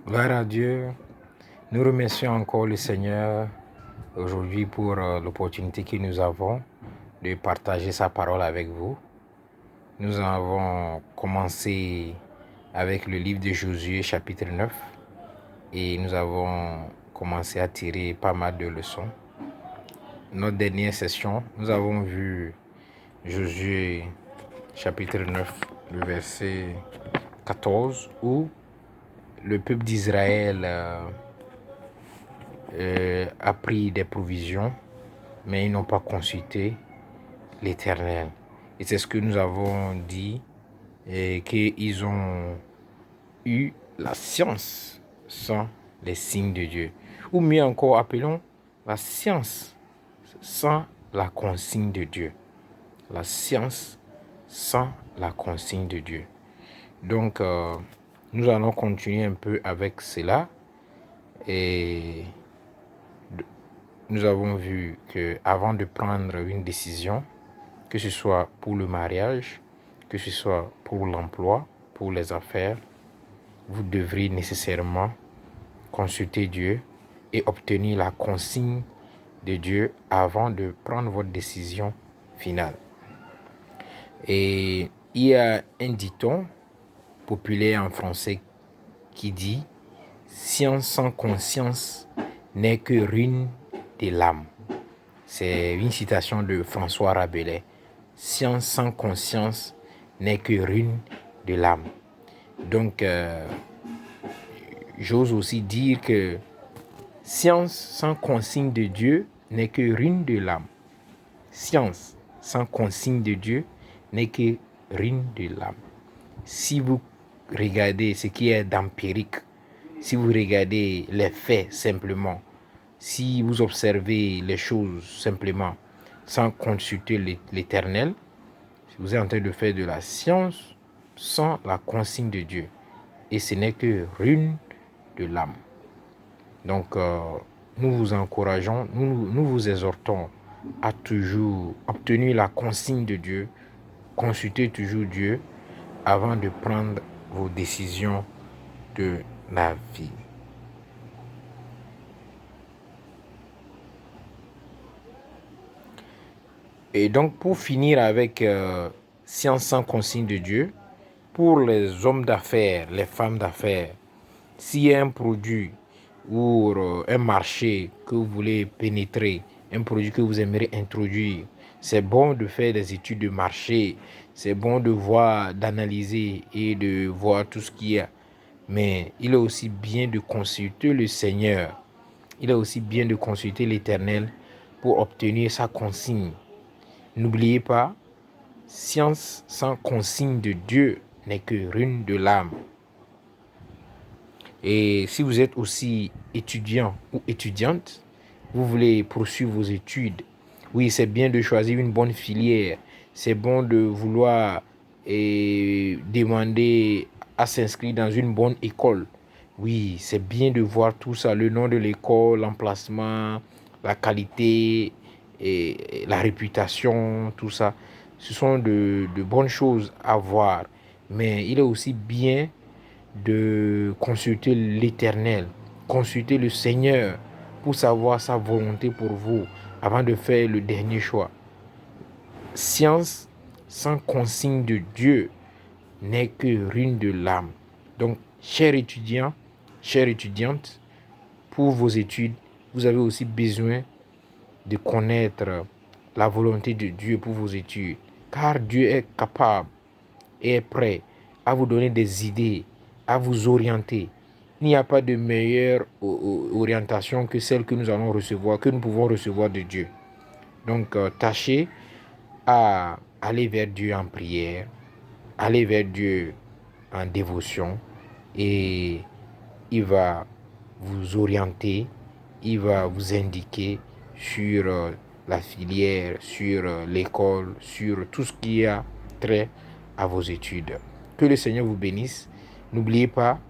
Gloire à Dieu. Nous remercions encore le Seigneur aujourd'hui pour l'opportunité que nous avons de partager sa parole avec vous. Nous avons commencé avec le livre de Josué chapitre 9 et nous avons commencé à tirer pas mal de leçons. Notre dernière session, nous avons vu Josué chapitre 9, le verset 14 où le peuple d'Israël a pris des provisions, mais ils n'ont pas consulté l'Éternel. Et c'est ce que nous avons dit, qu'ils ont eu la science sans les signes de Dieu. Ou mieux encore, appelons la science sans la consigne de Dieu. La science sans la consigne de Dieu. Donc, nous allons continuer un peu avec cela. Et nous avons vu qu'avant de prendre une décision, que ce soit pour le mariage, que ce soit pour l'emploi, pour les affaires, vous devrez nécessairement consulter Dieu et obtenir la consigne de Dieu avant de prendre votre décision finale. Et il y a un dicton populaire en français qui dit « Science sans conscience n'est que ruine de l'âme ». C'est une citation de François Rabelais. « Science sans conscience n'est que ruine de l'âme ». Donc, j'ose aussi dire que science sans consigne de Dieu n'est que ruine de l'âme. Science sans consigne de Dieu n'est que ruine de l'âme. Si vous regardez ce qui est d'empirique, si vous regardez les faits simplement, si vous observez les choses simplement, sans consulter l'Éternel, vous êtes en train de faire de la science sans la consigne de Dieu. Et ce n'est que ruine de l'âme. Donc, nous vous encourageons, nous vous exhortons à toujours obtenir la consigne de Dieu, consulter toujours Dieu avant de prendre vos décisions de la vie. Et donc, pour finir avec science sans consigne de Dieu, pour les hommes d'affaires, les femmes d'affaires, s'il y a un produit ou un marché que vous voulez pénétrer, un produit que vous aimeriez introduire, c'est bon de faire des études de marché, c'est bon de voir, d'analyser et de voir tout ce qu'il y a. Mais il est aussi bien de consulter le Seigneur. Il est aussi bien de consulter l'Éternel pour obtenir sa consigne. N'oubliez pas, science sans consigne de Dieu n'est que ruine de l'âme. Et si vous êtes aussi étudiant ou étudiante, vous voulez poursuivre vos études, oui, c'est bien de choisir une bonne filière. C'est bon de vouloir demander à s'inscrire dans une bonne école. Oui, c'est bien de voir tout ça, le nom de l'école, l'emplacement, la qualité, et la réputation, tout ça. Ce sont de bonnes choses à voir. Mais il est aussi bien de consulter l'Éternel, consulter le Seigneur pour savoir sa volonté pour vous avant de faire le dernier choix. Science sans consigne de Dieu n'est que ruine de l'âme. Donc, chers étudiants, chères étudiantes, pour vos études, vous avez aussi besoin de connaître la volonté de Dieu pour vos études. Car Dieu est capable et est prêt à vous donner des idées, à vous orienter. Il n'y a pas de meilleure orientation que celle que nous allons recevoir, que nous pouvons recevoir de Dieu. Donc, tâchez à aller vers Dieu en prière, aller vers Dieu en dévotion et il va vous orienter, il va vous indiquer sur la filière, sur l'école, sur tout ce qui a trait à vos études. Que le Seigneur vous bénisse. N'oubliez pas,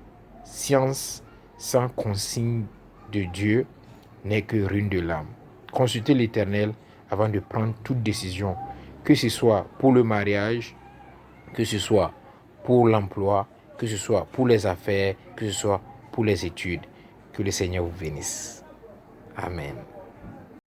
science sans consigne de Dieu n'est que ruine de l'âme. Consultez l'Éternel avant de prendre toute décision, que ce soit pour le mariage, que ce soit pour l'emploi, que ce soit pour les affaires, que ce soit pour les études. Que le Seigneur vous bénisse. Amen.